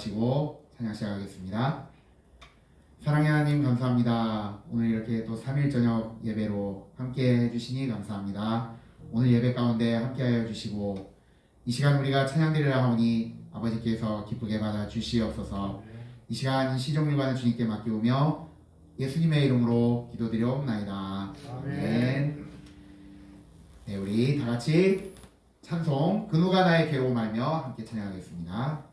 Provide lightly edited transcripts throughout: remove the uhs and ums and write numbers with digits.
기도하시고 찬양 시작하겠습니다. 사랑의 하나님 감사합니다. 오늘 이렇게 또 3일 저녁 예배로 함께 해주시니 감사합니다. 오늘 예배 가운데 함께하여 주시고 이 시간 우리가 찬양드리라 하오니 아버지께서 기쁘게 받아 주시옵소서. 이 시간 시종일관을 주님께 맡기오며 예수님의 이름으로 기도드려옵나이다. 아멘. 네, 우리 다 같이 찬송 그 누가 나의 괴로움 알며 함께 찬양하겠습니다.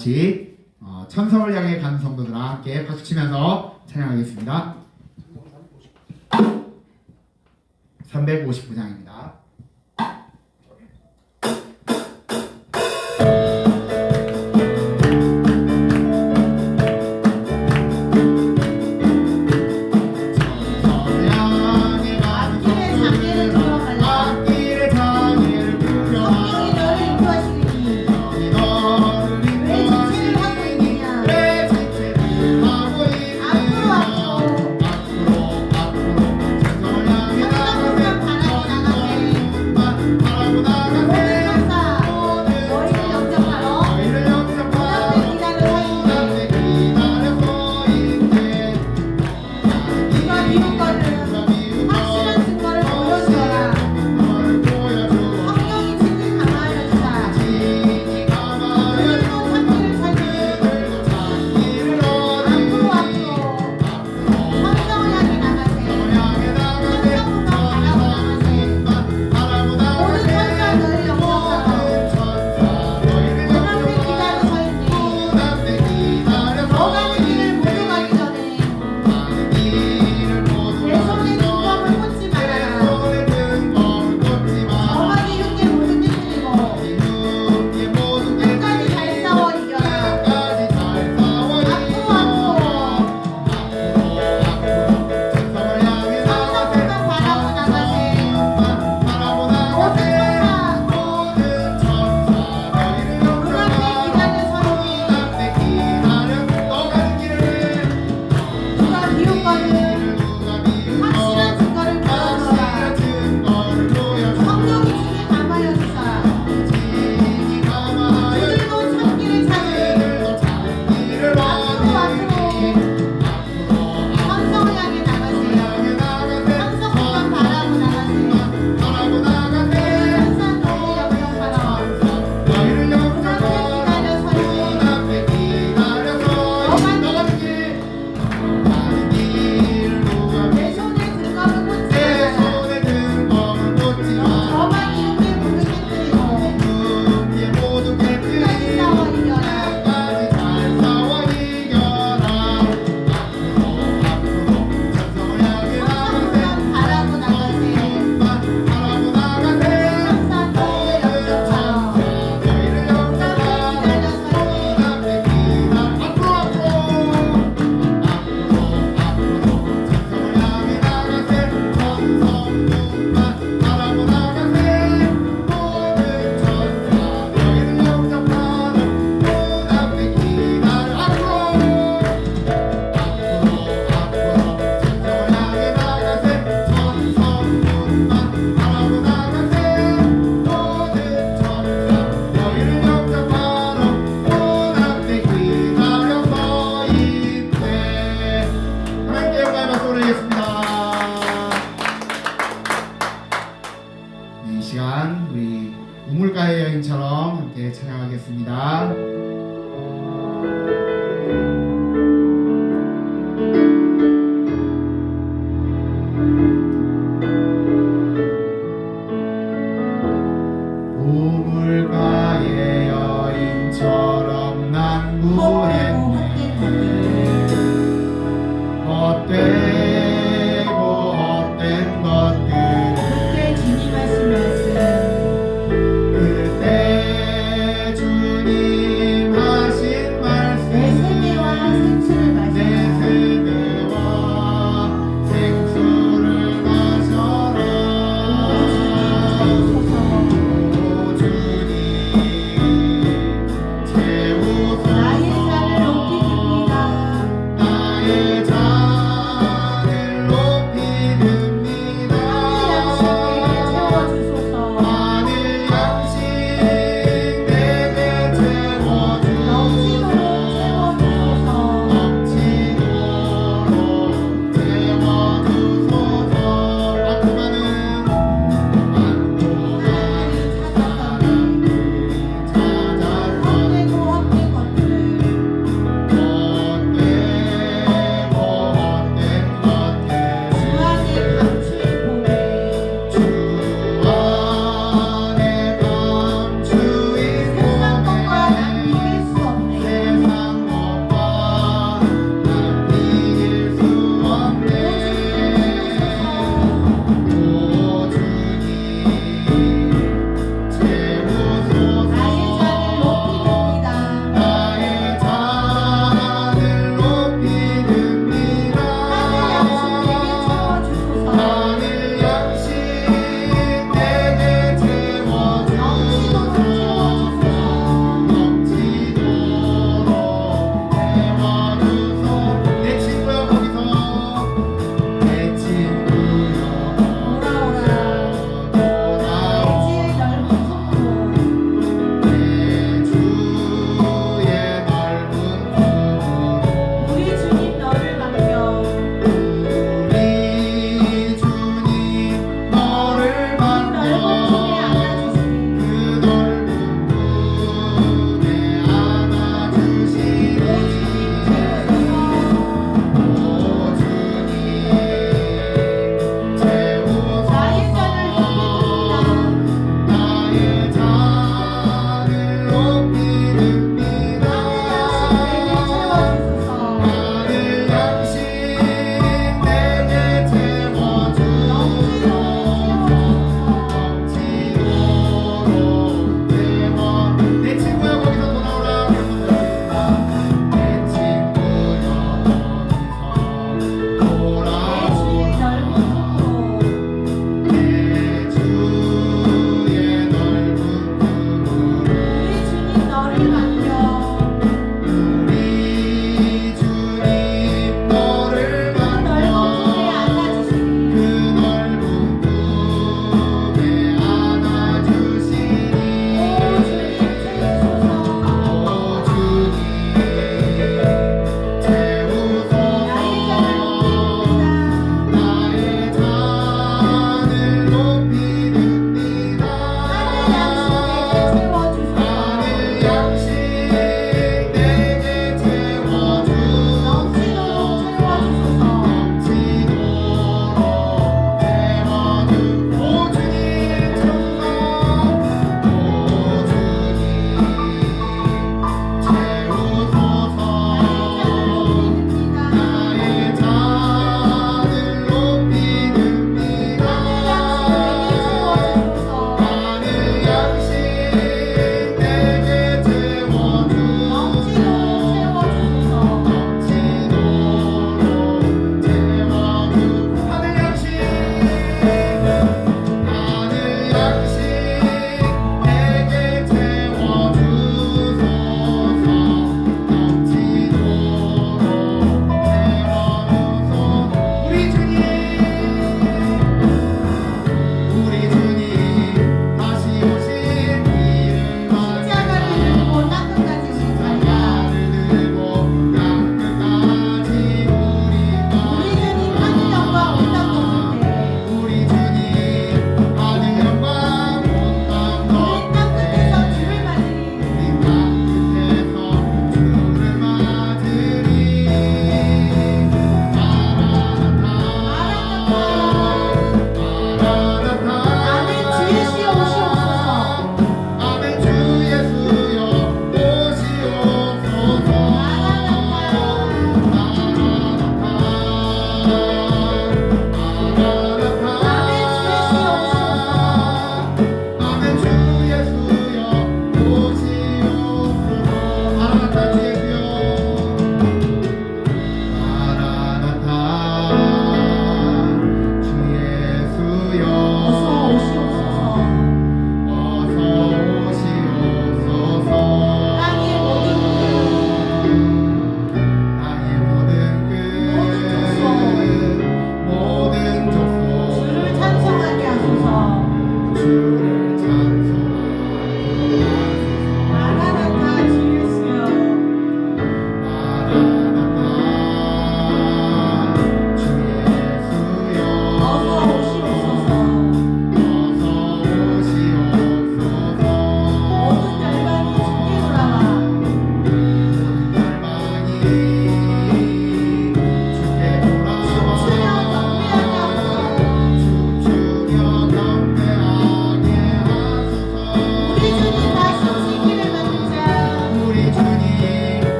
같이 천성을 향해 가는 성도들과 함께 박수 치면서 찬양하겠습니다. 359장입니다. 기도하겠습니다. 우물가의 여인처럼 난구했네. 헛되고 헛된 것들을 그때 주님 하신 말씀 그때 주님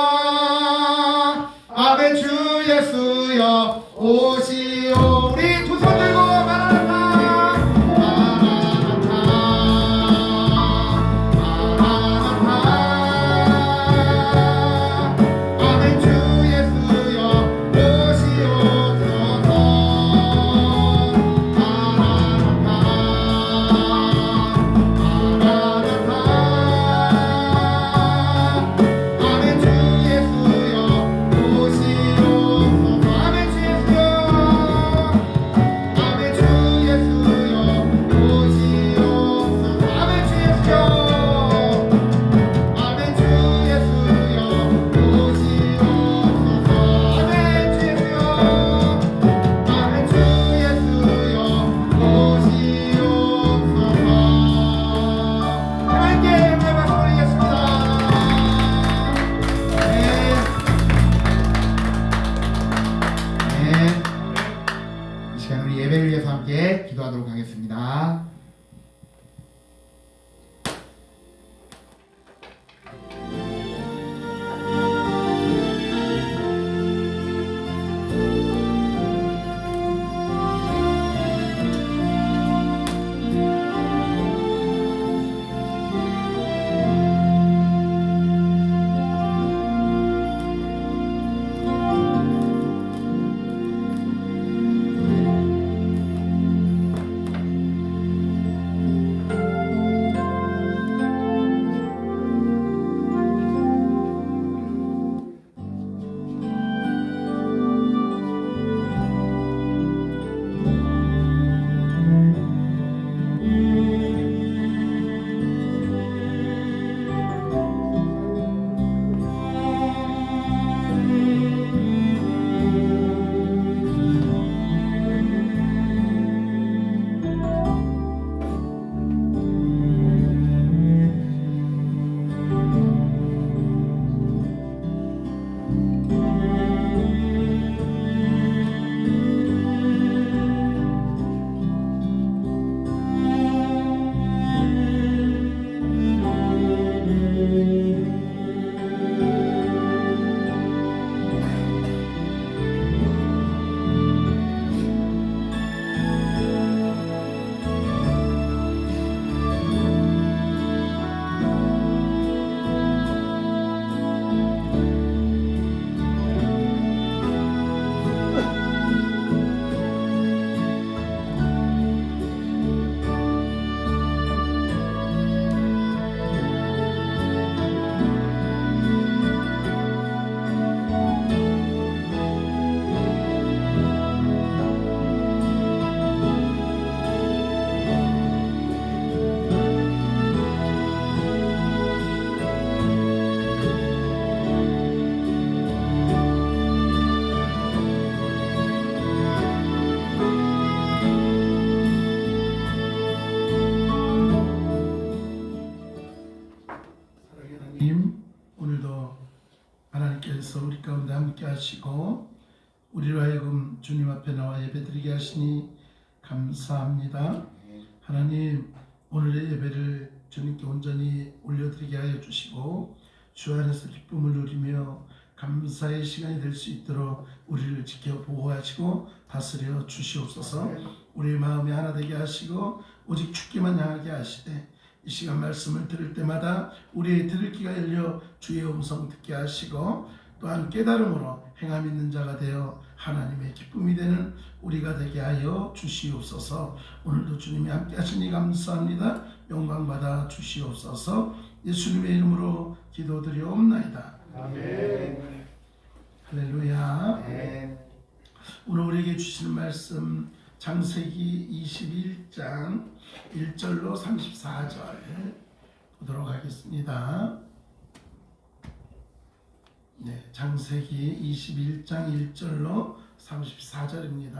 마라나타 아멘 주 예수여 오시오. 우리 두 손 들고 마라나타 마라나타 마라나타 아멘 주 예수여 오시옵소서. 마라나타 마라나타 아멘 주 예수여 오시옵소서. 아멘 주 예수여 아멘 주 예수여 오시옵소서. 아멘 주 예수여 아멘 주 예수여 오시옵소서. 아멘 주 예수여 아멘 주 예수여 오시옵소서. 하나님께 영광의 박수 올리겠습니다. 네. 이 시간 우리 예배를 위해서 함께 기도하도록 하겠습니다. 오늘도 하나님께서 우리 가운데 함께 하시고 우리로 하여금 주님 앞에 나와 예배드리게 하시니 감사합니다. 하나님, 오늘의 예배를 주님께 온전히 올려드리게 하여 주시고 주 안에서 기쁨을 누리며 감사의 시간이 될 수 있도록 우리를 지켜 보호하시고 다스려 주시옵소서. 우리의 마음이 하나 되게 하시고 오직 주께만 향하게 하시되 이 시간 말씀을 들을 때마다 우리의 들을 귀가 열려 주의 음성 듣게 하시고 또한 깨달음으로 행함 있는 자가 되어 하나님의 기쁨이 되는 우리가 되게 하여 주시옵소서. 오늘도 주님이 함께 하시니 감사합니다. 영광받아 주시옵소서. 예수님의 이름으로 기도드리옵나이다. 아멘. 할렐루야. 아멘. 오늘 우리에게 주시는 말씀 창세기 21장 1절로 34절 보도록 하겠습니다. 네, 창세기 21장 1절로 34절입니다.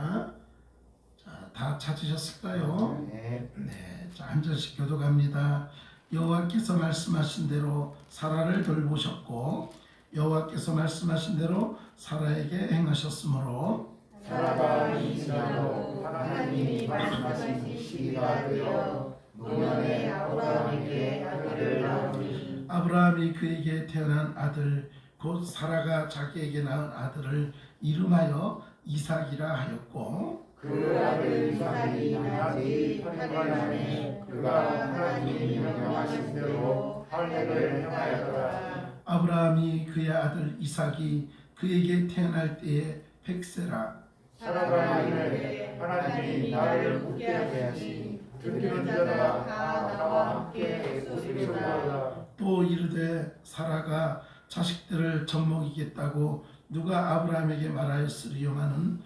자, 다 찾으셨을까요? 네. 네, 자, 한 절씩 교독합니다. 여호와께서 말씀하신 대로 사라를 돌보셨고 여호와께서 말씀하신 대로 사라에게 행하셨으므로 사라가 임신하고 하나님이 말씀하신 시기가 되어 노년에 아브라함에게 아들을 낳으니 아브라함이 그에게 태어난 아들 곧 사라가 자기에게 낳은 아들을 이름하여 이삭이라 하였고 그 아들 이삭이 나지 8년 만에 그가 하나님이 명령하신 대로 할례를 행하였더라. 아브라함이 그의 아들 이삭이 그에게 태어날 때에 100세라. 사라가 이르되 하나님이 나를 웃게 하시니 듣는 자가 다 나와 함께 웃으리로다. 또 이르되 사라가 자식들을 젖먹이겠다고 누가 아브라함에게 말하였으리요마는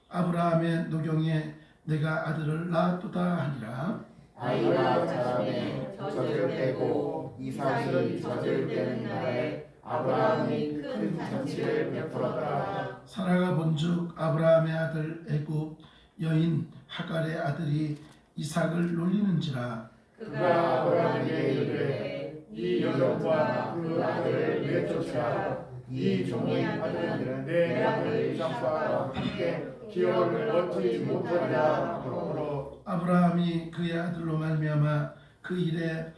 아브라함의 노경에 내가 아들을 낳았도다 하니라. 아이가 자라매 젖을 떼고 이삭이 젖을 떼는 날에 아브라함이 큰 잔치를 베풀었다. 사라가 본즉 아브라함의 아들 애굽 여인 하갈의 아들이 이삭을 놀리는지라. 그가 아브라함에게 이르되 이 여종과 그 아들을 내쫓으라. 이 종의 아들은 내 아들 이삭과 함께 기업을 얻지 못하리라 하므로 아브라함이 그의 아들로 말미암아 그 일에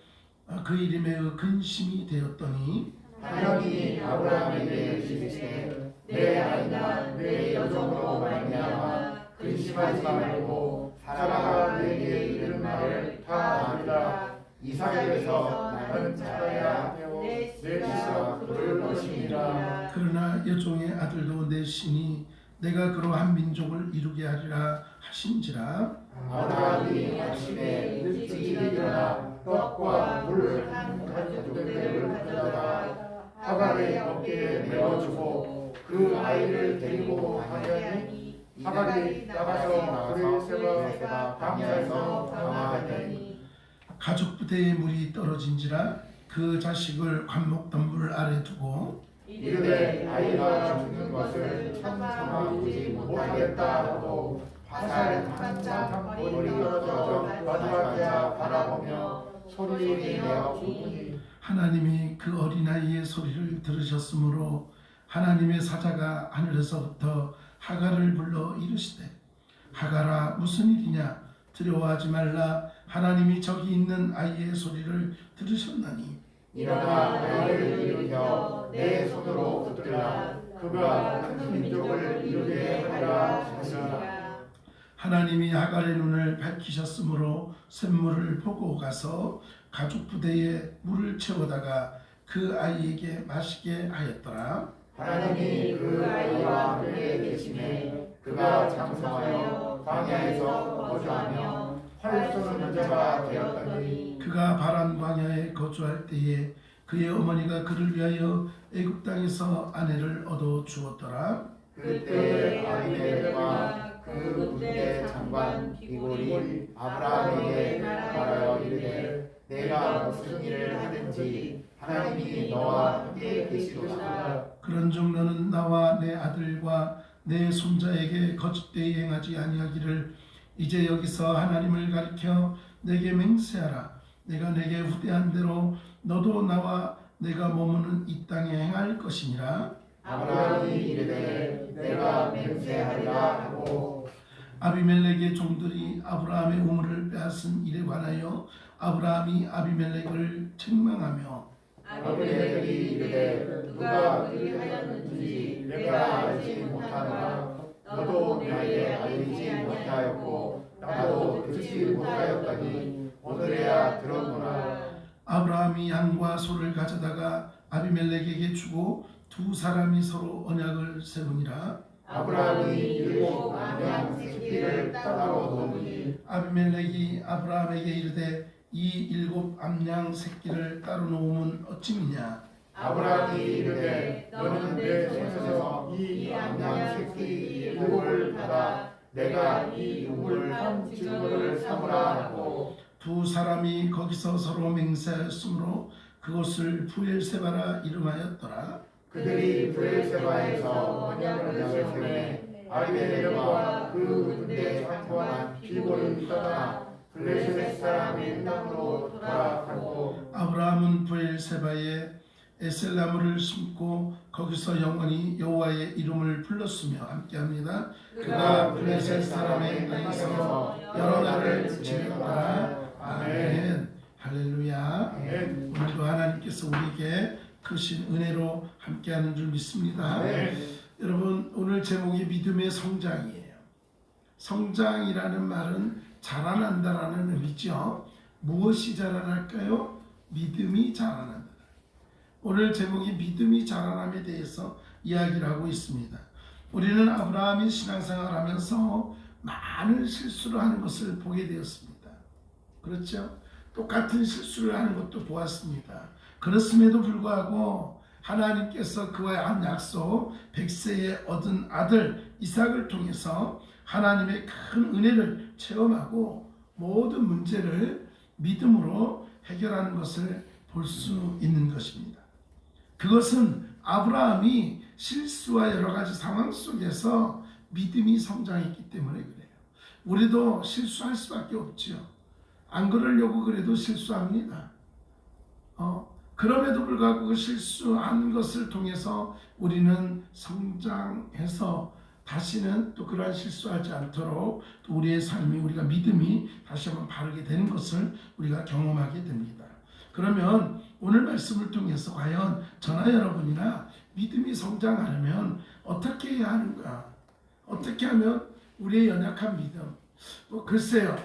매우 근심이 되었더니 하나님이 아브라함에게 이르시되 내 아이나 내 여종으로 말미암아 근심하지 말고 사라가 내게 이른 말을 다 아리라. 이삭에게서 나는 자라야 내 시가 그를 것이니라. 그러나 여종의 아들도 내 신이 내가 그로 한 민족을 이루게 하리라 하신지라. 아브라함이 아침에 일찍 일어나 떡과 물을 한 가죽대를 가져다가 하갈의 어깨에 메어주고 그 아이를 데리고 가려니 하갈이 나가서 브엘세바 광야에서 방황하더니 가죽 부대에 물이 떨어진지라. 그 자식을 관목덤불 아래 두고 이르되 아이가 죽는 것을 참아 보지 못하겠다 하고 화살 한참 멀리 떨어져 마주하자 바라보며 소리 내어 우니 하나님이 그 어린아이의 소리를 들으셨으므로 하나님의 사자가 하늘에서부터 하갈을 불러 이르시되 하갈아 무슨 일이냐 두려워하지 말라 하나님이 저기 있는 아이의 소리를 들으셨나니 일어나 아이를 일으켜 내 손으로 붙들라. 그가 큰 민족을 이루게 하리라 하시니라. 하나님이 하갈의 눈을 밝히셨으므로 샘물을 보고 가서 가죽 부대에 물을 채우다가 그 아이에게 마시게 하였더라. 하나님이 그 아이와 함께 계시매 그가 장성하여 광야에서 거주하며 활 쏘는 자가 되었더니 그가 바람 광야에 거주할 때에 그의 어머니가 그를 위하여 애굽 땅에서 아내를 얻어 주었더라. 그때 아비멜렉과 그 군대 장관 비골이 아브라함에게 말하여 이르되 내가 무슨 일을 하든지 하나님이 너와 함께 계시도다. 그런즉 너는 나와 내 아들과 내 손자에게 거짓되이 행하지 아니하기를 이제 여기서 하나님을 가리켜 내게 맹세하라. 내가 내게 후대한 대로 너도 나와 내가 머무는 이 땅에 행할 것이니라. 아브라함이 이르되 내가 맹세하리라 하고 아비멜렉의 종들이 아브라함의 우물을 빼앗은 일에 관하여 아브라함이 아비멜렉을 책망하며 아비멜렉이 이르되 누가 그리 하였는지 내가 알지 못하노라. 너도 나에게 알리지 못하였고 나도 듣지 못하였더니 오늘에야 들었노라. 아브라함이 양과 소를 가져다가 아비멜렉에게 주고 두 사람이 서로 언약을 세우니라. 아브라함이 일곱 암양 새끼를 따로 놓으니 아비멜렉이 아브라함에게 이르되 이 일곱 암양 새끼를 따로 놓으면 어찌미냐. 아브라함이 이르되 너는 내 손에서 이 암양 새끼 일곱을 받아 내가 이 우물 한 지붕을 삼으라 하고 두 사람이 거기서 서로 맹세하였으므로 그곳을 부엘세바라 이름하였더라. 그들이 브엘세바에서 언약을 세우매 아비멜렉과 그 군대 장관 비골이 떠나 블레셋 사람의 땅으로 돌아가고 아브라함은 부엘세바에 에셀나무를 심고 거기서 영원히 여호와의 이름을 불렀으며 함께합니다. 그가 블레셋 사람의 땅에서 여러 날을 지냈더라. 아멘. 할렐루야. 아멘. 오늘도 하나님께서 우리에게 크신 은혜로 함께하는 줄 믿습니다. 여러분 오늘 제목이 믿음의 성장이에요. 성장이라는 말은 자라난다라는 의미죠. 무엇이 자라날까요? 믿음이 자라난다. 오늘 제목이 믿음이 자라남에 대해서 이야기를 하고 있습니다. 우리는 아브라함이 신앙생활을 하면서 많은 실수를 하는 것을 보게 되었습니다. 그렇죠? 똑같은 실수를 하는 것도 보았습니다. 그렇음에도 불구하고 하나님께서 그와 한 약속 100세에 얻은 아들 이삭을 통해서 하나님의 큰 은혜를 체험하고 모든 문제를 믿음으로 해결하는 것을 볼 수 있는 것입니다. 그것은 아브라함이 실수와 여러 가지 상황 속에서 믿음이 성장했기 때문에 그래요. 우리도 실수할 수밖에 없죠. 안 그러려고 그래도 실수합니다. 그럼에도 불구하고 그 실수하는 것을 통해서 우리는 성장해서 다시는 또 그러한 실수하지 않도록 또 우리의 삶이 우리가 믿음이 다시 한번 바르게 되는 것을 우리가 경험하게 됩니다. 그러면 오늘 말씀을 통해서 과연 저나 여러분이나 믿음이 성장하려면 어떻게 해야 하는가? 어떻게 하면 우리의 연약한 믿음, 글쎄요,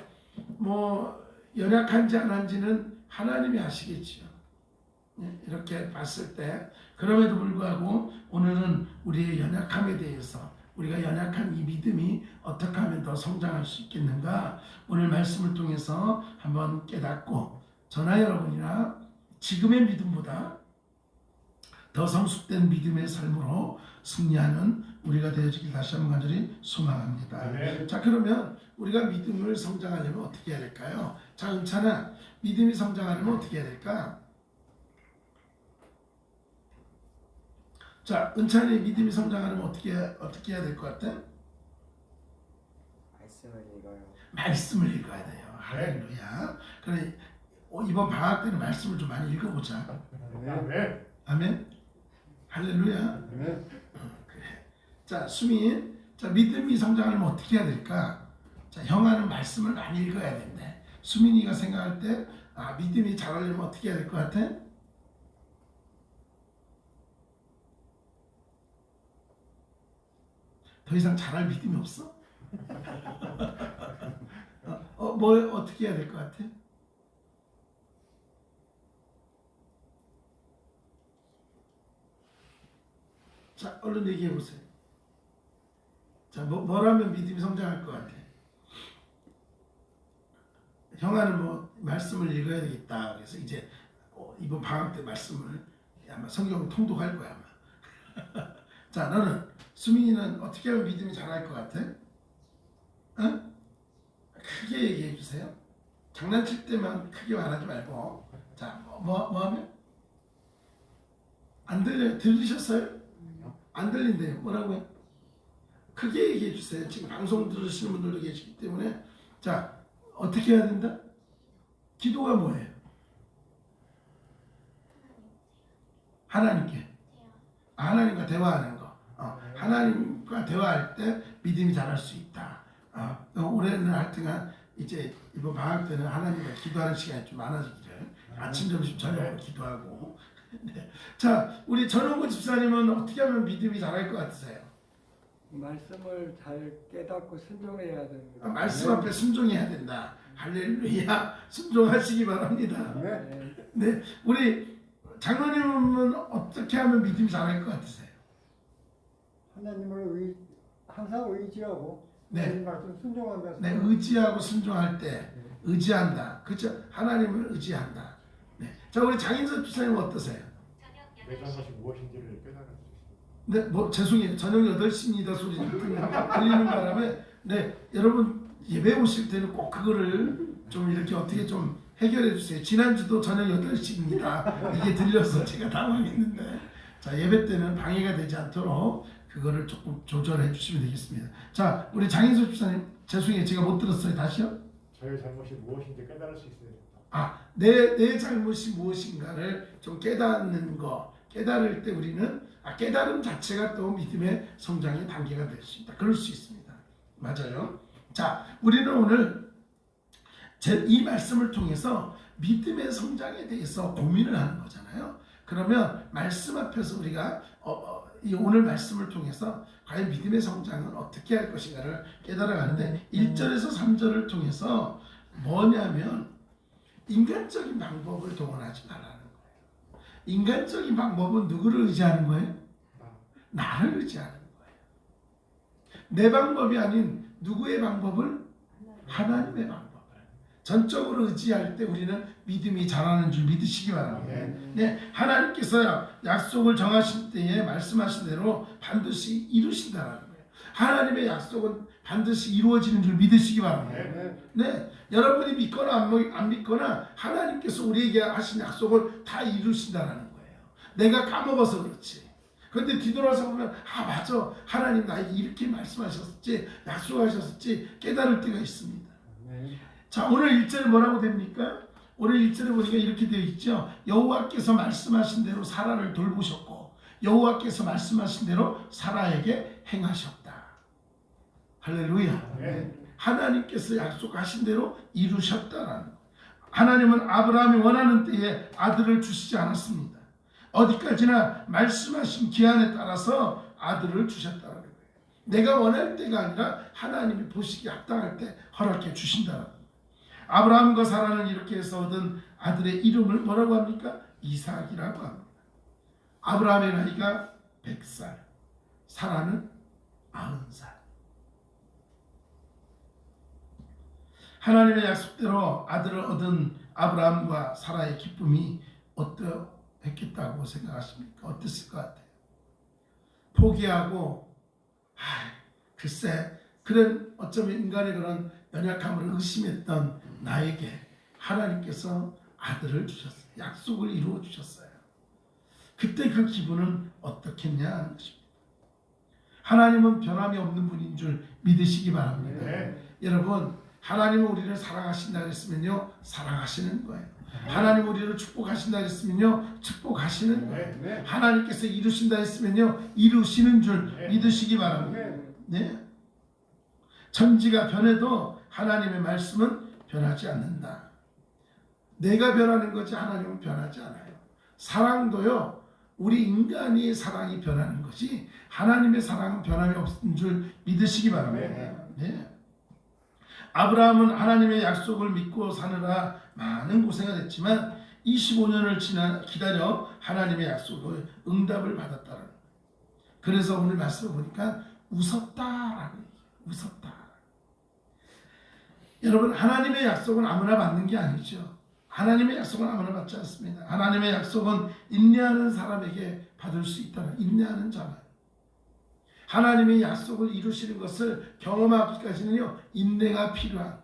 연약한지 안 한지는 하나님이 아시겠지요. 이렇게 봤을 때 그럼에도 불구하고 오늘은 우리의 연약함에 대해서 우리가 연약한 이 믿음이 어떻게 하면 더 성장할 수 있겠는가 오늘 말씀을 통해서 한번 깨닫고 저나 여러분이나 지금의 믿음보다 더 성숙된 믿음의 삶으로 승리하는 우리가 되어지길 다시 한번 간절히 소망합니다. 아멘. 자, 그러면 우리가 믿음을 성장하려면 어떻게 해야 될까요? 자, 은찬아, 믿음이 성장하려면 어떻게 해야 될까? 자, 은찬이 믿음이 성장하려면 어떻게 해야 될 것 같아? 말씀을 읽어요. 말씀을 읽어야 돼요. 할렐루야. 그래, 이번 방학 때는 말씀을 좀 많이 읽어보자. 아멘. 아멘. 할렐루야. 아멘. 그래. 자, 수민. 자, 믿음이 성장하려면 어떻게 해야 될까? 자, 형아는 말씀을 많이 읽어야 된대. 수민이가 생각할 때, 믿음이 자라려면 어떻게 해야 될 것 같아? 더 이상 잘할 믿음이 없어? 어떻게 해야 될 것 같아? 자, 얼른 얘기해 보세요. 자, 뭐라면 믿음이 성장할 것 같아? 형아는 말씀을 읽어야 되겠다. 그래서 이제 이번 방학 때 말씀을 아마 성경을 통독할 거야 아마. 자, 너는 수민이는 어떻게 하면 믿음이 자랄 것 같아? 응? 크게 얘기해 주세요. 장난칠 때만 크게 말하지 말고. 자, 뭐 하면? 안 들려요? 들리셨어요? 안 들린대요. 뭐라고요? 크게 얘기해 주세요. 지금 방송 들으시는 분들도 계시기 때문에. 자, 어떻게 해야 된다? 기도가 뭐예요? 하나님께. 하나님과 대화하는 거. 하나님과 대화할 때 믿음이 자랄 수 있다. 올해는 하여튼간 이제 이번 방학 때는 하나님과 기도하는 시간이 좀 많아지기를 아침, 점심, 저녁으로 기도하고. 네. 자, 우리 전원구 집사님은 어떻게 하면 믿음이 자랄 것 같으세요? 말씀을 잘 깨닫고 순종해야 됩니다. 말씀 앞에 순종해야 된다. 할렐루야. 순종하시기 바랍니다. 네, 우리 장로님은 어떻게 하면 믿음이 자랄 것 같으세요? 하나님을 항상 의지하고 네. 하나님 말씀 순종하면서 네, 의지하고 순종할 때 의지한다. 그렇죠? 하나님을 의지한다. 네. 자, 우리 장인석 집사님 어떠세요? 내 잘못이 무엇인지를 깨달을 수 있습니다. 네, 죄송해요. 저녁 8시입니다 소리 들리는 바람에 여러분 예배 오실 때는 꼭 그거를 좀 이렇게 어떻게 좀 해결해 주세요. 지난주도 저녁 8시입니다. 이게 들려서 제가 당황했는데 자, 예배 때는 방해가 되지 않도록 그거를 조금 조절해 주시면 되겠습니다. 자, 우리 장인석 집사님 죄송해요. 제가 못 들었어요. 다시요? 저의 잘못이 무엇인지 깨달을 수 있어야 된다. 내 잘못이 무엇인가를 좀 깨닫는 거. 깨달을 때 우리는 깨달음 자체가 또 믿음의 성장의 단계가 될 수 있다. 그럴 수 있습니다. 맞아요. 자, 우리는 오늘 이 말씀을 통해서 믿음의 성장에 대해서 고민을 하는 거잖아요. 그러면 말씀 앞에서 우리가 이 오늘 말씀을 통해서 과연 믿음의 성장은 어떻게 할 것인가를 깨달아가는데 1절에서 3절을 통해서 뭐냐면 인간적인 방법을 동원하지 말라는 거예요. 인간적인 방법은 누구를 의지하는 거예요? 나를 의지하는 거예요. 내 방법이 아닌 누구의 방법을? 하나님의 방법을 전적으로 의지할 때 우리는 믿음이 자라는 줄 믿으시기 바랍니다. 네, 하나님께서 약속을 정하신 때에 말씀하신 대로 반드시 이루신다는 거예요. 하나님의 약속은 반드시 이루어지는 줄 믿으시기 바랍니다. 네, 여러분이 믿거나 안 믿거나 하나님께서 우리에게 하신 약속을 다 이루신다는 거예요. 내가 까먹어서 그렇지. 근데 뒤돌아서 보면 맞아, 하나님 나에게 이렇게 말씀하셨지, 약속하셨지 깨달을 때가 있습니다. 자, 오늘 1절에 뭐라고 됩니까? 오늘 1절에 보니까 이렇게 되어 있죠. 여호와께서 말씀하신 대로 사라를 돌보셨고 여호와께서 말씀하신 대로 사라에게 행하셨다. 할렐루야. 하나님께서 약속하신 대로 이루셨다라는 것. 하나님은 아브라함이 원하는 때에 아들을 주시지 않았습니다. 어디까지나 말씀하신 기한에 따라서 아들을 주셨다는 거예요. 내가 원할 때가 아니라 하나님이 보시기에 합당할 때 허락해 주신다는 거예요. 아브라함과 사라는 이렇게 해서 얻은 아들의 이름을 뭐라고 합니까? 이삭이라고 합니다. 아브라함의 나이가 100살, 사라는 90살. 하나님의 약속대로 아들을 얻은 아브라함과 사라의 기쁨이 어떠했겠다고 생각하십니까? 어땠을 것 같아요? 포기하고 글쎄 그런 어쩌면 인간의 그런 연약함을 의심했던 나에게 하나님께서 아들을 주셨어요. 약속을 이루어 주셨어요. 그때 그 기분은 어떻겠냐 하는 것입니다. 하나님은 변함이 없는 분인 줄 믿으시기 바랍니다. 여러분, 하나님은 우리를 사랑하신다 그랬으면요, 사랑하시는 거예요. 하나님 우리를 축복하신다 했으면요, 축복하시는 거예요. 하나님께서 이루신다 했으면요, 이루시는 줄 믿으시기 바랍니다. 네? 천지가 변해도 하나님의 말씀은 변하지 않는다. 내가 변하는 거지 하나님은 변하지 않아요. 사랑도요, 우리 인간의 사랑이 변하는 것이 하나님의 사랑은 변함이 없는 줄 믿으시기 바랍니다. 네. 아브라함은 하나님의 약속을 믿고 사느라 많은 고생을 했지만 25년을 기다려 하나님의 약속을 응답을 받았다는 거예요. 그래서 오늘 말씀을 보니까 웃었다라고 얘기해요. 웃었다. 여러분, 하나님의 약속은 아무나 받는 게 아니죠. 하나님의 약속은 아무나 받지 않습니다. 하나님의 약속은 인내하는 사람에게 받을 수 있다는, 인내하는 자만. 하나님의 약속을 이루시는 것을 경험하기까지는요, 인내가 필요한 거예요.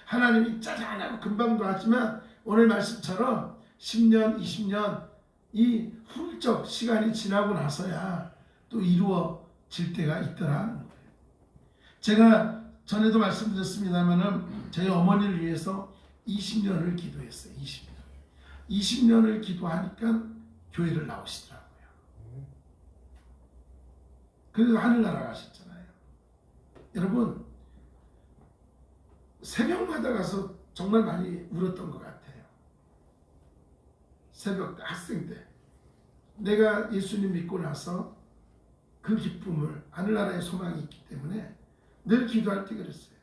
하나님이 짜잔하고 금방도 하지만 오늘 말씀처럼 10년, 20년 이 훌쩍 시간이 지나고 나서야 또 이루어질 때가 있더라는 거예요. 제가 전에도 말씀드렸습니다만은 저희 어머니를 위해서 20년을 기도했어요. 20년을 기도하니까 교회를 나오시더라고요. 그래서 하늘나라 가셨잖아요. 여러분, 새벽마다 가서 정말 많이 울었던 것 같아요. 새벽 때, 학생 때. 내가 예수님 믿고 나서 그 기쁨을, 하늘나라의 소망이 있기 때문에 늘 기도할 때 그랬어요.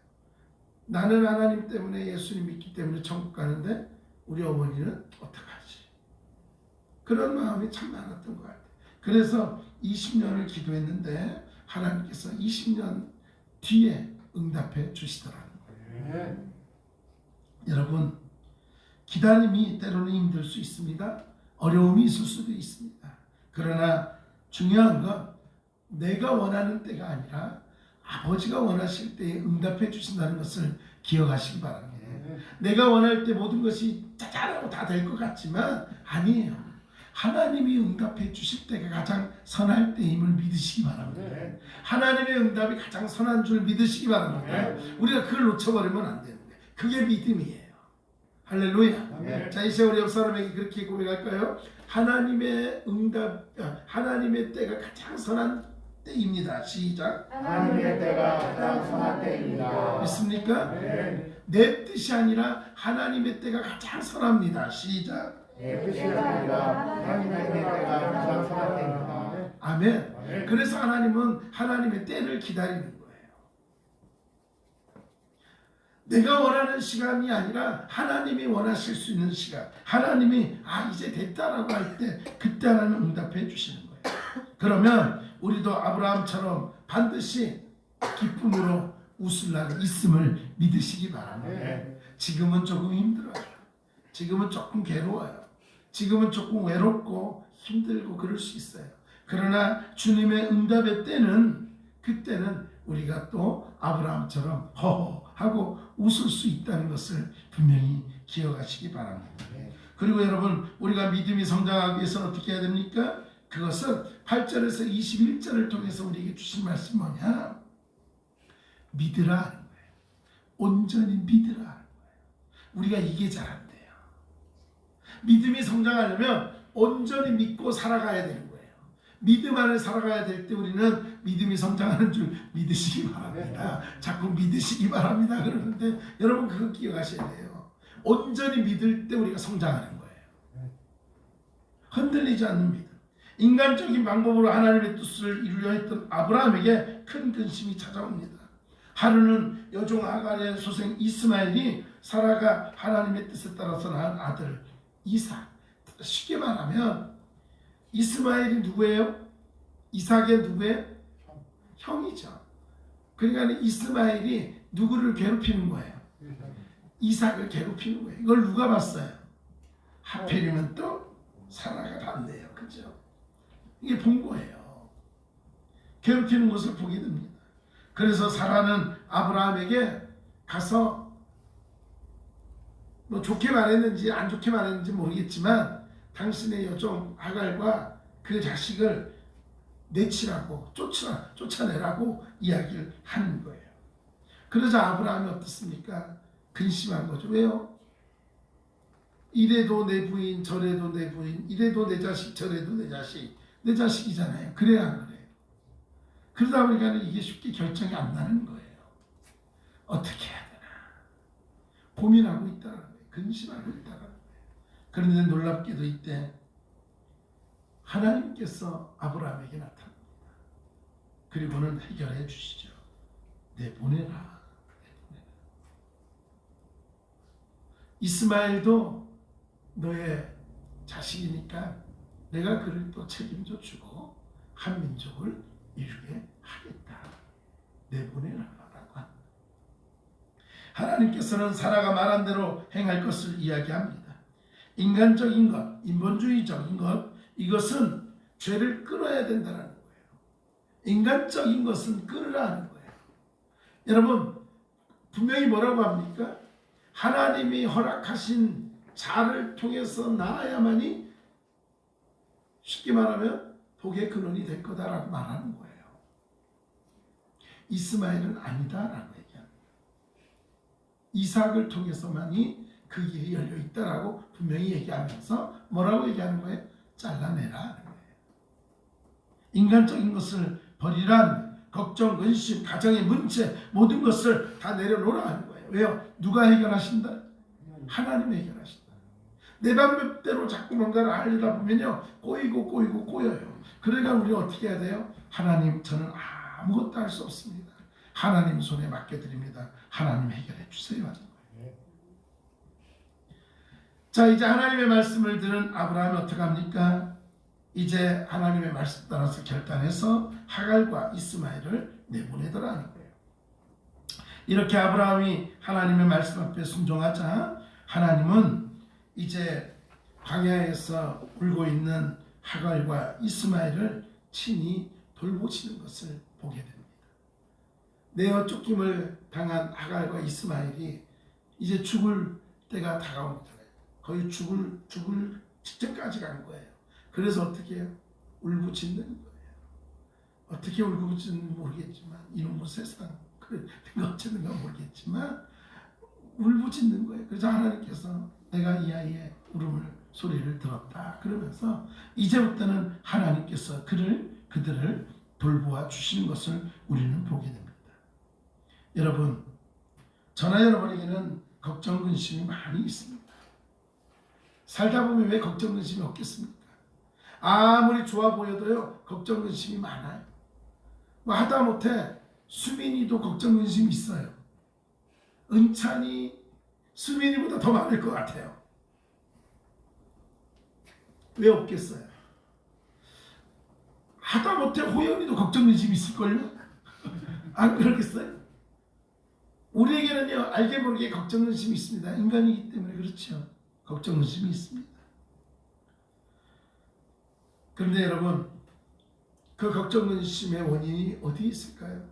나는 하나님 때문에, 예수님 믿기 때문에 천국 가는데 우리 어머니는 어떡하지? 그런 마음이 참 많았던 것 같아요. 그래서 20년을 기도했는데 하나님께서 20년 뒤에 응답해 주시더라는 거예요. 여러분, 기다림이 때로는 힘들 수 있습니다. 어려움이 있을 수도 있습니다. 그러나 중요한 건 내가 원하는 때가 아니라 아버지가 원하실 때에 응답해 주신다는 것을 기억하시기 바랍니다. 내가 원할 때 모든 것이 짜잘하고 다 될 것 같지만 아니에요. 하나님이 응답해 주실 때가 가장 선할 때임을 믿으시기 바랍니다. 하나님의 응답이 가장 선한 줄 믿으시기 바랍니다. 우리가 그걸 놓쳐버리면 안 되는데 그게 믿음이에요. 할렐루야. 자, 이제 우리 옆 사람에게 그렇게 고백할까요? 하나님의 응답, 하나님의 때가 가장 선한 때입니다. 시작. 하나님의 때가 가장 선한 때입니다. 믿습니까? 네. 내 뜻이 아니라 하나님의 때가 가장 선합니다. 시작. 내 뜻이 아니라 하나님의 때가 가장 선한 때입니다. 아멘. 아멘. 그래서 하나님은 하나님의 때를 기다리는 거예요. 내가 원하는 시간이 아니라 하나님이 원하실 수 있는 시간. 하나님이 이제 됐다라고 할 때 그때 하나님 응답해 주시는 거예요. 그러면 우리도 아브라함처럼 반드시 기쁨으로 웃을 날이 있음을 믿으시기 바랍니다. 네. 지금은 조금 힘들어요. 지금은 조금 괴로워요. 지금은 조금 외롭고 힘들고 그럴 수 있어요. 그러나 주님의 응답의 때는 그때는 우리가 또 아브라함처럼 허허 하고 웃을 수 있다는 것을 분명히 기억하시기 바랍니다. 그리고 여러분 우리가 믿음이 성장하기 위해서는 어떻게 해야 됩니까? 그것은 8절에서 21절을 통해서 우리에게 주신 말씀 뭐냐? 믿으라 하는 거예요. 온전히 믿으라 하는 거예요. 우리가 이게 잘 안 돼요. 믿음이 성장하려면 온전히 믿고 살아가야 되는 거예요. 믿음 안에 살아가야 될 때 우리는 믿음이 성장하는 줄 믿으시기 바랍니다. 자꾸 믿으시기 바랍니다. 그러는데 여러분 그거 기억하셔야 돼요. 온전히 믿을 때 우리가 성장하는 거예요. 흔들리지 않는 믿음. 인간적인 방법으로 하나님의 뜻을 이루려 했던 아브라함에게 큰 근심이 찾아옵니다. 하루는 여종 아갈의 소생 이스마엘이 사라가 하나님의 뜻에 따라서 낳은 아들 이삭. 쉽게 말하면 이스마엘이 누구예요? 이삭의 누구예요? 형이죠. 그러니까 이스마엘이 누구를 괴롭히는 거예요? 이삭을 괴롭히는 거예요. 이걸 누가 봤어요? 하필이면 또 사라가 봤네요. 그죠? 이게 본 거예요. 괴롭히는 것을 보게 됩니다. 그래서 사라는 아브라함에게 가서 뭐 좋게 말했는지 안 좋게 말했는지 모르겠지만 당신의 여종 아갈과 그 자식을 내치라고 쫓아내라고 이야기를 하는 거예요. 그러자 아브라함이 어떻습니까? 근심한 거죠. 왜요? 이래도 내 부인 저래도 내 부인 이래도 내 자식 저래도 내 자식 내 자식이잖아요. 그래야 안 그래요? 그러다 보니까 이게 쉽게 결정이 안 나는 거예요. 어떻게 해야 되나 고민하고 있다는 거예요. 근심하고 있다는 거예요. 그런데 놀랍게도 이때 하나님께서 아브라함에게 나타납니다. 그리고는 해결해 주시죠. 내보내라. 이스마엘도 너의 자식이니까 내가 그를 또 책임져 주고 한 민족을 이루게 하겠다. 내보내라라고 합니다. 하나님께서는 사라가 말한 대로 행할 것을 이야기합니다. 인간적인 것, 인본주의적인 것, 이것은 죄를 끊어야 된다는 거예요. 인간적인 것은 끊으라는 거예요. 여러분 분명히 뭐라고 합니까? 하나님이 허락하신 자를 통해서 낳아야만이 쉽게 말하면 복의 근원이 될 거다라고 말하는 거예요. 이스마엘은 아니다라고 얘기합니다. 이삭을 통해서만이 그 길이 열려 있다라고 분명히 얘기하면서 뭐라고 얘기하는 거예요? 잘라내라 하는 거예요. 인간적인 것을 버리라는 거예요. 걱정, 근심, 가정의 문제 모든 것을 다 내려놓으라 하는 거예요. 왜요? 누가 해결하신다? 하나님이 해결하신다. 내 방법대로 자꾸 뭔가를 하려다 보면요 꼬여요. 그러니까 우리 어떻게 해야 돼요? 하나님 저는 아무것도 할 수 없습니다. 하나님 손에 맡겨드립니다. 하나님 해결해 주세요 하는 거예요. 자 이제 하나님의 말씀을 들은 아브라함이 어떻게 합니까? 이제 하나님의 말씀 따라서 결단해서 하갈과 이스마엘을 내보내더라는 거예요. 이렇게 아브라함이 하나님의 말씀 앞에 순종하자 하나님은 이제 광야에서 울고 있는 하갈과 이스마엘을 친히 돌보시는 것을 보게 됩니다. 내어 쫓김을 당한 하갈과 이스마엘이 이제 죽을 때가 다가온 거예요. 거의 죽을 직전까지 간 거예요. 그래서 어떻게 해요? 울부짖는 거예요. 어떻게 울부짖는지 모르겠지만 이놈의 세상 그래 어쨌든가 모르겠지만 울부짖는 거예요. 그래서 하나님께서 내가 이 아이의 소리를 들었다. 그러면서 이제부터는 하나님께서 그들을 돌보아 주시는 것을 우리는 보게 됩니다. 여러분, 저나 여러분에게는 걱정 근심이 많이 있습니다. 살다 보면 왜 걱정 근심이 없겠습니까? 아무리 좋아 보여도요 걱정 근심이 많아요. 뭐 하다못해 수민이도 걱정 근심이 있어요. 은찬이 수민이보다 더 많을 것 같아요. 왜 없겠어요? 하다못해 호연이도 걱정 근심이 있을걸요? 안 그렇겠어요? 우리에게는요 알게 모르게 걱정 근심이 있습니다. 인간이기 때문에 그렇죠. 걱정 근심이 있습니다. 그런데 여러분, 그 걱정 근심의 원인이 어디 있을까요?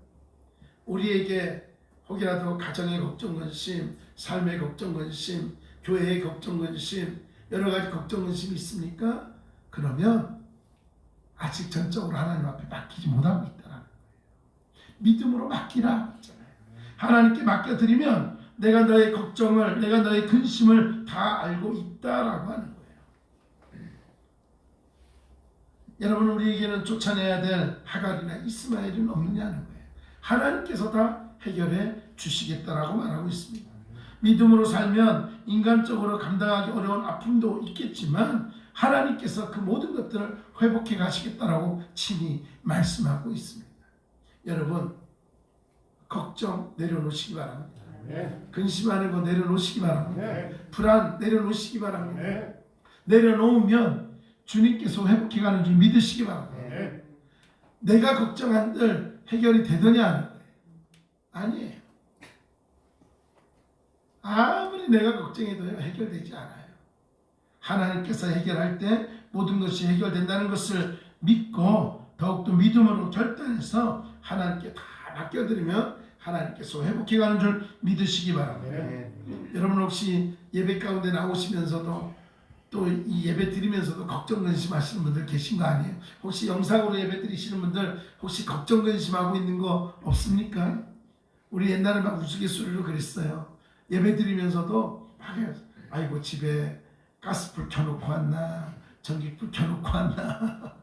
우리에게 혹이라도 가정의 걱정 근심, 삶의 걱정 근심, 교회의 걱정 근심, 여러 가지 걱정 근심이 있습니까? 그러면 아직 전적으로 하나님 앞에 맡기지 못하고 있다는 거예요. 믿음으로 맡기라 했잖아요. 하나님께 맡겨드리면 내가 너의 걱정을, 내가 너의 근심을 다 알고 있다라고 하는 거예요. 여러분, 우리에게는 쫓아내야 될 하갈이나 이스마엘은 없느냐는 거예요. 하나님께서 다 해결해 주시겠다라고 말하고 있습니다. 믿음으로 살면 인간적으로 감당하기 어려운 아픔도 있겠지만 하나님께서 그 모든 것들을 회복해 가시겠다라고 친히 말씀하고 있습니다. 여러분, 걱정 내려놓으시기 바랍니다. 네. 근심하는 거 내려놓으시기 바랍니다. 네. 불안 내려놓으시기 바랍니다. 네. 내려놓으면 주님께서 회복해가는 줄 믿으시기 바랍니다. 네. 내가 걱정한들 해결이 되더냐 하는 거예요. 아니에요. 아무리 내가 걱정해도 해결되지 않아요. 하나님께서 해결할 때 모든 것이 해결된다는 것을 믿고 더욱더 믿음으로 결단해서 하나님께 다 맡겨드리면 하나님께서 회복해가는 줄 믿으시기 바랍니다. 네. 여러분 혹시 예배 가운데 나오시면서도 또 이 예배 드리면서도 걱정 근심하시는 분들 계신 거 아니에요? 혹시 영상으로 예배 드리시는 분들 혹시 걱정 근심하고 있는 거 없습니까? 우리 옛날에 막 우스갯소리로 그랬어요. 예배 드리면서도 막 아이고 집에 가스불 켜놓고 왔나, 전기불 켜놓고 왔나.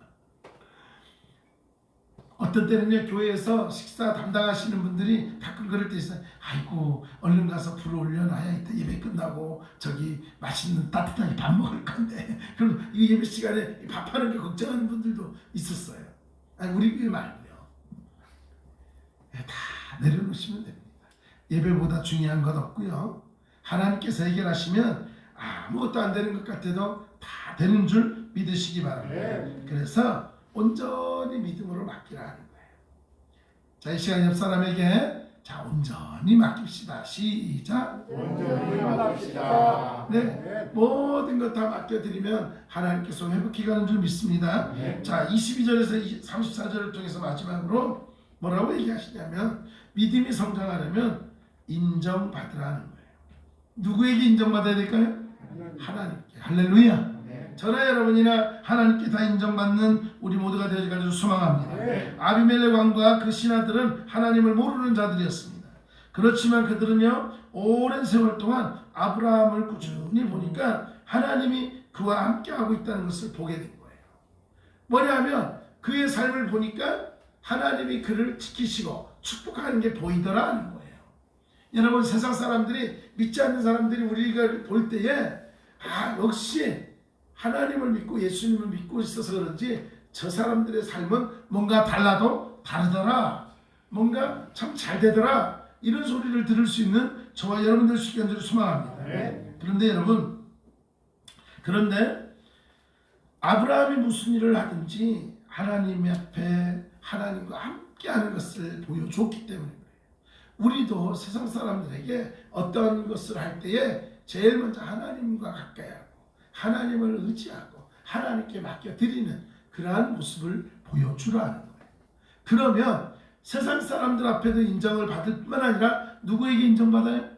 어떤 때는요 교회에서 식사 담당하시는 분들이 가끔 그럴 때 있어요. 아이고 얼른 가서 불 올려놔야 이따 예배 끝나고 저기 맛있는 따뜻하게 밥 먹을 건데 그럼 이 예배 시간에 밥하는 게 걱정하는 분들도 있었어요. 아니 우리 교회 말고요. 다 내려놓으시면 됩니다. 예배보다 중요한 것 없고요. 하나님께서 해결하시면 아무것도 안 되는 것 같아도 다 되는 줄 믿으시기 바랍니다. 네. 그래서 온전히 믿음으로 맡기라 하는 거예요. 자, 이 시간 옆 사람에게 자 온전히 맡깁시다. 시작. 온전히 맡깁시다. 네, 모든 것 다 맡겨드리면 하나님께서 회복해가는 줄 믿습니다. 네. 자, 22절에서 34절을 통해서 마지막으로 뭐라고 얘기하시냐면 믿음이 성장하려면 인정받으라는 거예요. 누구에게 인정받아야 될까요? 하나님께. 할렐루야. 저나 여러분이나 하나님께 다 인정받는 우리 모두가 되어가지고 소망합니다. 네. 아비멜렉 왕과 그 신하들은 하나님을 모르는 자들이었습니다. 그렇지만 그들은요 오랜 세월 동안 아브라함을 꾸준히 보니까 하나님이 그와 함께하고 있다는 것을 보게 된 거예요. 뭐냐면 그의 삶을 보니까 하나님이 그를 지키시고 축복하는 게 보이더라 하는 거예요. 여러분 세상 사람들이 믿지 않는 사람들이 우리가 볼 때에 역시 하나님을 믿고 예수님을 믿고 있어서 그런지 저 사람들의 삶은 뭔가 달라도 다르더라. 뭔가 참 잘 되더라. 이런 소리를 들을 수 있는 저와 여러분들 수 있게 한 줄 소망합니다. 네. 그런데 여러분, 아브라함이 무슨 일을 하든지 하나님 앞에 하나님과 함께하는 것을 보여줬기 때문에 그래요. 우리도 세상 사람들에게 어떤 것을 할 때에 제일 먼저 하나님과 가까이 하고 하나님을 의지하고 하나님께 맡겨드리는 그러한 모습을 보여주라는 거예요. 그러면 세상 사람들 앞에도 인정을 받을 뿐만 아니라 누구에게 인정받아요?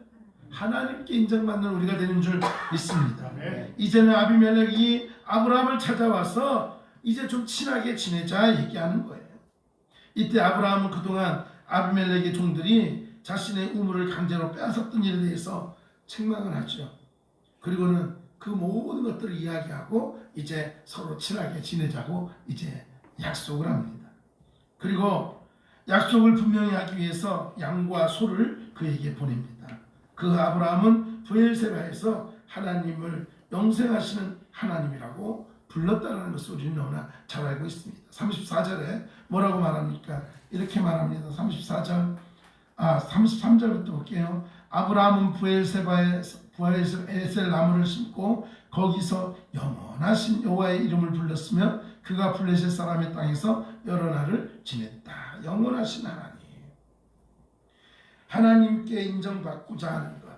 하나님께 인정받는 우리가 되는 줄 믿습니다. 네. 이제는 아비멜렉이 아브라함을 찾아와서 이제 좀 친하게 지내자 얘기하는 거예요. 이때 아브라함은 그동안 아비멜렉의 종들이 자신의 우물을 강제로 빼앗았던 일에 대해서 책망을 하죠. 그리고는 그 모든 것들을 이야기하고 이제 서로 친하게 지내자고 이제 약속을 합니다. 그리고 약속을 분명히 하기 위해서 양과 소를 그에게 보냅니다. 그 아브라함은 브엘세바에서 하나님을 영생하시는 하나님이라고 불렀다는 것을 우리는 너무나 잘 알고 있습니다. 34절에 뭐라고 말합니까? 이렇게 말합니다. 33절부터 볼게요. 아브라함은 브엘세바에 나무를 심고 거기서 영원하신 여호와의 이름을 불렀으며 그가 블레셋 사람의 땅에서 여러 날을 지냈다. 영원하신 하나님께 인정받고자 하는 것,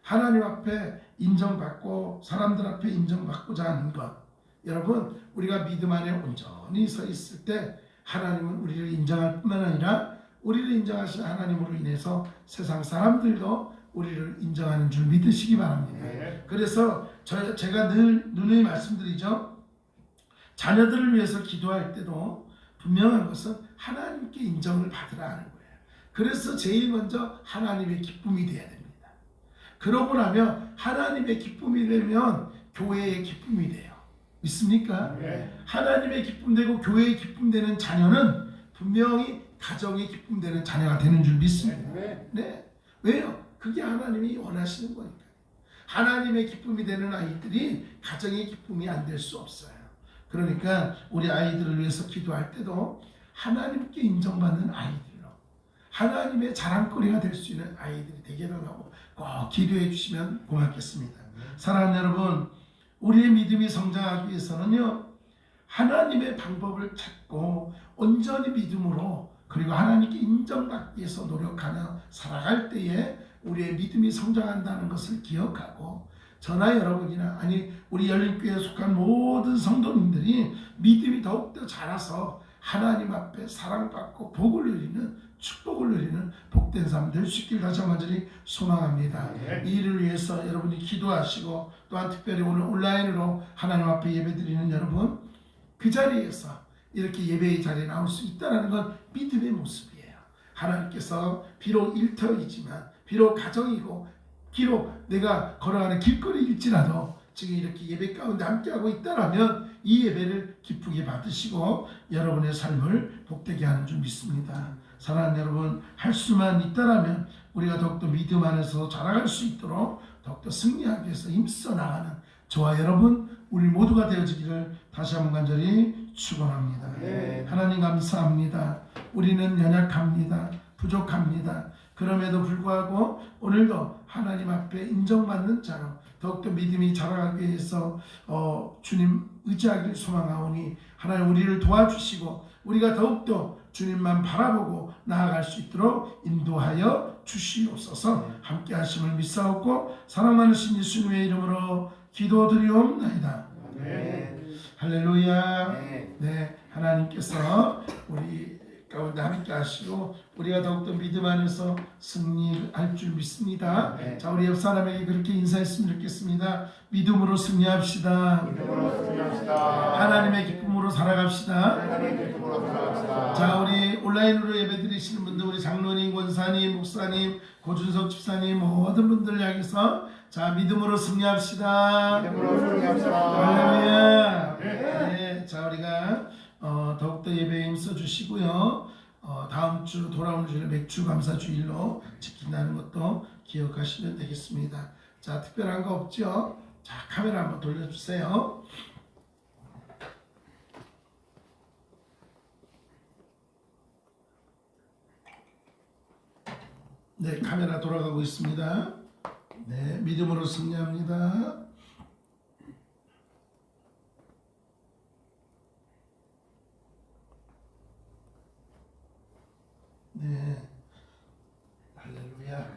하나님 앞에 인정받고 사람들 앞에 인정받고자 하는 것. 여러분, 우리가 믿음 안에 온전히 서 있을 때 하나님은 우리를 인정할 뿐만 아니라 우리를 인정하신 하나님으로 인해서 세상 사람들도 우리를 인정하는 줄 믿으시기 바랍니다. 그래서 제가 늘 누누이 말씀드리죠. 자녀들을 위해서 기도할 때도 분명한 것은 하나님께 인정을 받으라 하는 거예요. 그래서 제일 먼저 하나님의 기쁨이 돼야 됩니다. 그러고 나면 하나님의 기쁨이 되면 교회의 기쁨이 돼요. 믿습니까? 하나님의 기쁨 되고 교회의 기쁨 되는 자녀는 분명히 가정의 기쁨 되는 자녀가 되는 줄 믿습니다. 네. 왜요? 그게 하나님이 원하시는 거니까. 하나님의 기쁨이 되는 아이들이 가정의 기쁨이 안 될 수 없어요. 그러니까 우리 아이들을 위해서 기도할 때도 하나님께 인정받는 아이들로 하나님의 자랑거리가 될 수 있는 아이들이 되게 달라고 꼭 기도해 주시면 고맙겠습니다. 사랑하는 여러분, 우리의 믿음이 성장하기 위해서는요, 하나님의 방법을 찾고 온전히 믿음으로 그리고 하나님께 인정받기 위해서 노력하며 살아갈 때에 우리의 믿음이 성장한다는 것을 기억하고, 저나 여러분이나 아니 우리 열린교회에 속한 모든 성도님들이 믿음이 더욱더 자라서 하나님 앞에 사랑받고 복을 누리는, 축복을 누리는 복된 삶 될 수 있길 다시 한번 간절히 소망합니다. 이 일을 위해서 여러분이 기도하시고, 또한 특별히 오늘 온라인으로 하나님 앞에 예배드리는 여러분, 그 자리에서 이렇게 예배의 자리에 나올 수 있다는 건 믿음의 모습이에요. 하나님께서 비록 일터이지만, 비록 가정이고, 비록 내가 걸어가는 길거리일지라도 지금 이렇게 예배 가운데 함께하고 있다라면 이 예배를 기쁘게 받으시고 여러분의 삶을 복되게 하는 줄 믿습니다. 사랑하는 여러분, 할 수만 있다라면 우리가 더욱더 믿음 안에서 자라갈 수 있도록 더욱더 승리하기 위해서 힘써 나가는 저와 여러분 우리 모두가 되어지기를 다시 한번 간절히 축원합니다. 하나님 감사합니다. 우리는 연약합니다. 부족합니다. 그럼에도 불구하고 오늘도 하나님 앞에 인정받는 자로 더욱더 믿음이 자라가기 위해서 주님 의지하길 소망하오니 하나님 우리를 도와주시고 우리가 더욱더 주님만 바라보고 나아갈 수 있도록 인도하여 주시옵소서. 함께 하심을 믿사옵고 사랑 많으신 예수님의 이름으로 기도드리옵나이다. 할렐루야. 네, 하나님께서 우리 가운데 함께 하시고 우리가 더욱더 믿음 안에서 승리할 줄 믿습니다. 자, 우리 옆 사람에게 그렇게 인사했으면 좋겠습니다. 믿음으로 승리합시다. 하나님의 기쁨으로 살아갑시다. 자, 우리 온라인으로 예배드리시는 분들, 우리 장로님, 권사님, 목사님, 고준석 집사님 모든 분들 향해서 자, 믿음으로 승리합시다. 할렐루야. 네, 자, 우리가 더욱더 예배에 힘써 주시고요. 다음 주 돌아오는 주일 맥주 감사 주일로 지킨다는 것도 기억하시면 되겠습니다. 자, 특별한 거 없죠? 자, 카메라 한번 돌려주세요. 네, 카메라 돌아가고 있습니다. 네, 믿음으로 승리합니다. 네, 할렐루야.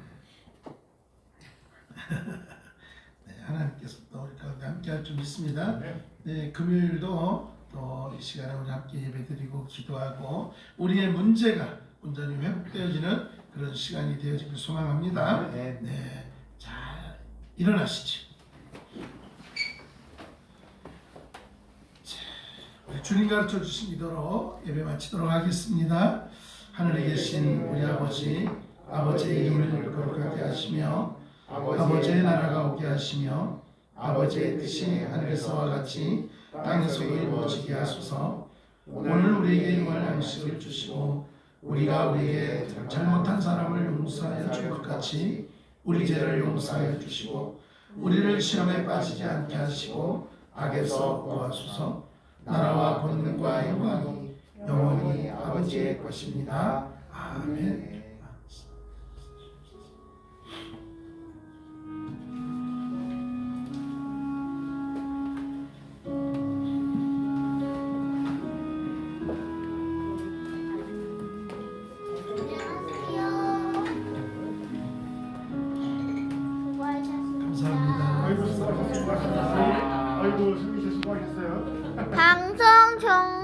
네, 하나님께서 또 우리 가운데 함께할 줄 믿습니다. 네, 금요일도 또 이 시간에 우리 함께 예배드리고 기도하고 우리의 문제가 온전히 회복되어지는 그런 시간이 되어지길 소망합니다. 네, 자, 일어나시죠. 자, 우리 주님 가르쳐 주신 이대로 예배 마치도록 하겠습니다. 하늘에 계신 우리 아버지, 아버지의 이름을 거룩하게 하시며 아버지의 나라가 오게 하시며 아버지의 뜻이 하늘에서와 같이 땅에서도 이루어지게 하소서. 오늘 우리에게 일용할 양식을 주시고 우리가 우리에게 잘못한 사람을 용서하여 준 것 같이 우리 죄를 용서하여 주시고 우리를 시험에 빠지지 않게 하시고 악에서 구하소서. 나라와 권능과 영광이 영원히 아버지의 것입니다. 아멘. 감사합니다. 아이고 수고하셨습니다. 아이고 승희 씨 수고하셨어요. 방송 종